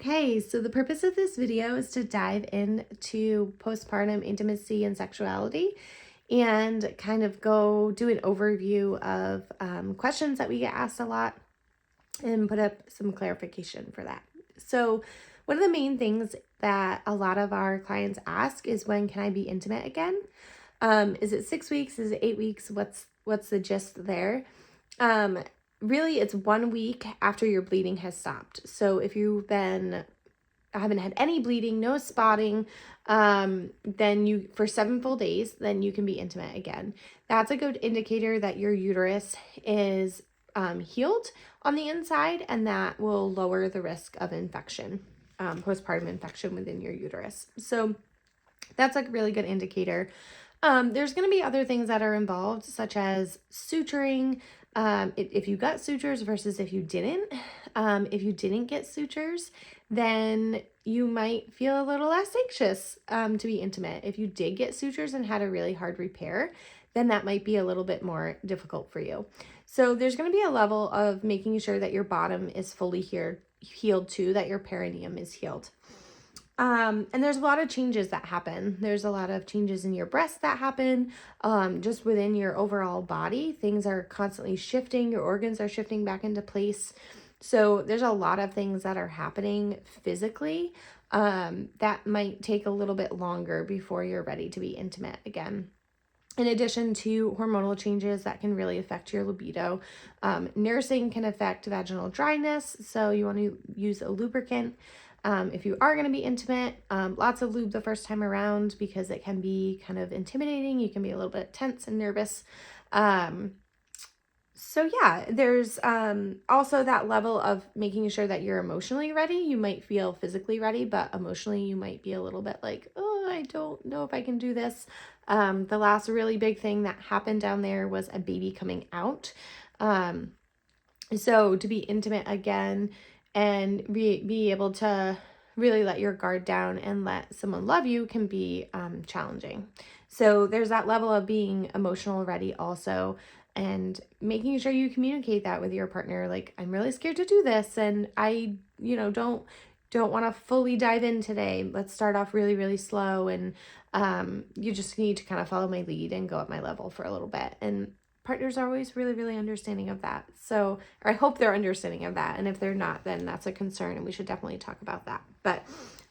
Okay, so the purpose of this video is to dive into postpartum intimacy and sexuality and kind of go do an overview of questions that we get asked a lot and put up some clarification for that. So, one of the main things that a lot of our clients ask is, when can I be intimate again? Is it 6 weeks? Is it 8 weeks? What's the gist there? Um, Really, it's 1 week after your bleeding has stopped. So if you've been haven't had any bleeding, no spotting, then you for 7 full days, then you can be intimate again. That's a good indicator that your uterus is healed on the inside, and that will lower the risk of infection, postpartum infection within your uterus. So that's a really good indicator. There's going to be other things that are involved, such as suturing. If you got sutures versus if you didn't. If you didn't get sutures, then you might feel a little less anxious to be intimate. If you did get sutures and had a really hard repair, then that might be a little bit more difficult for you. So there's going to be a level of making sure that your bottom is fully healed too, that your perineum is healed. And there's a lot of changes that happen. There's a lot of changes in your breasts that happen, just within your overall body. Things are constantly shifting. Your organs are shifting back into place. So there's a lot of things that are happening physically, that might take a little bit longer before you're ready to be intimate again. In addition to hormonal changes that can really affect your libido, nursing can affect vaginal dryness. So you want to use a lubricant. If you are going to be intimate, lots of lube the first time around, because it can be kind of intimidating. You can be a little bit tense and nervous. So yeah, there's also that level of making sure that you're emotionally ready. You might feel physically ready, but emotionally you might be a little bit like, oh, I don't know if I can do this. The last really big thing that happened down there was a baby coming out. So to be intimate again and be able to really let your guard down and let someone love you can be challenging. So there's that level of being emotional ready also, and making sure you communicate that with your partner. Like, I'm really scared to do this, and I, don't want to fully dive in today. Let's start off really, really slow, and you just need to kind of follow my lead and go at my level for a little bit. And partners are always really, really understanding of that. So, or I hope they're understanding of that. And if they're not, then that's a concern, and we should definitely talk about that. But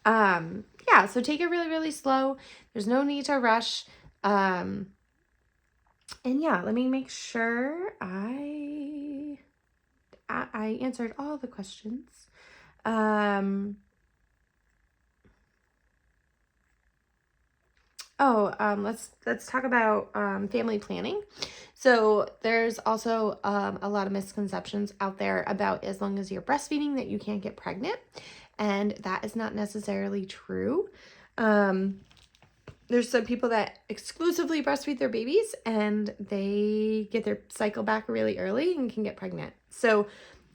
yeah, so take it really, really slow. There's no need to rush. And yeah, let me make sure I answered all the questions. Let's talk about family planning. So there's also a lot of misconceptions out there about, as long as you're breastfeeding, that you can't get pregnant, and that is not necessarily true. There's some people that exclusively breastfeed their babies, and they get their cycle back really early and can get pregnant. So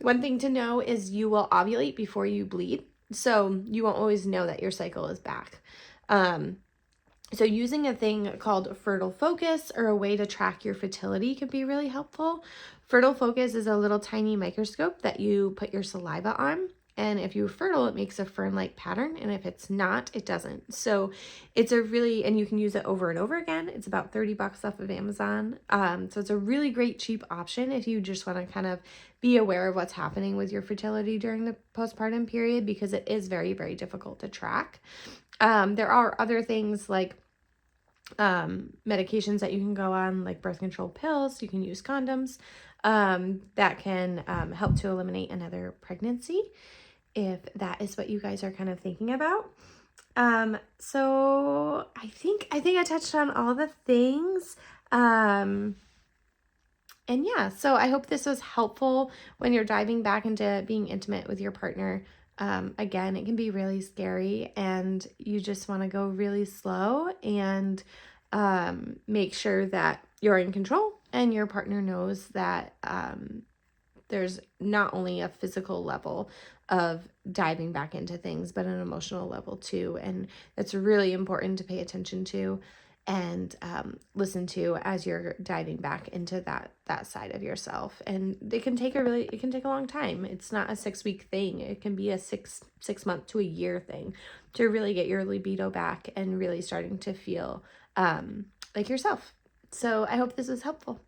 one thing to know is you will ovulate before you bleed, so you won't always know that your cycle is back. So using a thing called Fertile Focus, or a way to track your fertility, can be really helpful. Fertile Focus is a little tiny microscope that you put your saliva on. And if you're fertile, it makes a fern-like pattern. And if it's not, it doesn't. So it's and you can use it over and over again. It's about $30 off of Amazon. So it's a really great, cheap option if you just want to kind of be aware of what's happening with your fertility during the postpartum period, because it is very, very difficult to track. There are other things like medications that you can go on, like birth control pills. You can use condoms that can help to eliminate another pregnancy, if that is what you guys are kind of thinking about. So I think I touched on all the things. And yeah, so I hope this was helpful when you're diving back into being intimate with your partner. Again, it can be really scary, and you just want to go really slow and make sure that you're in control and your partner knows that there's not only a physical level of diving back into things, but an emotional level too. And that's really important to pay attention to. and listen to as you're diving back into that side of yourself. And it can take a long time. It's not a 6 week thing. It can be a six month to a year thing to really get your libido back and really starting to feel like yourself. So I hope this was helpful.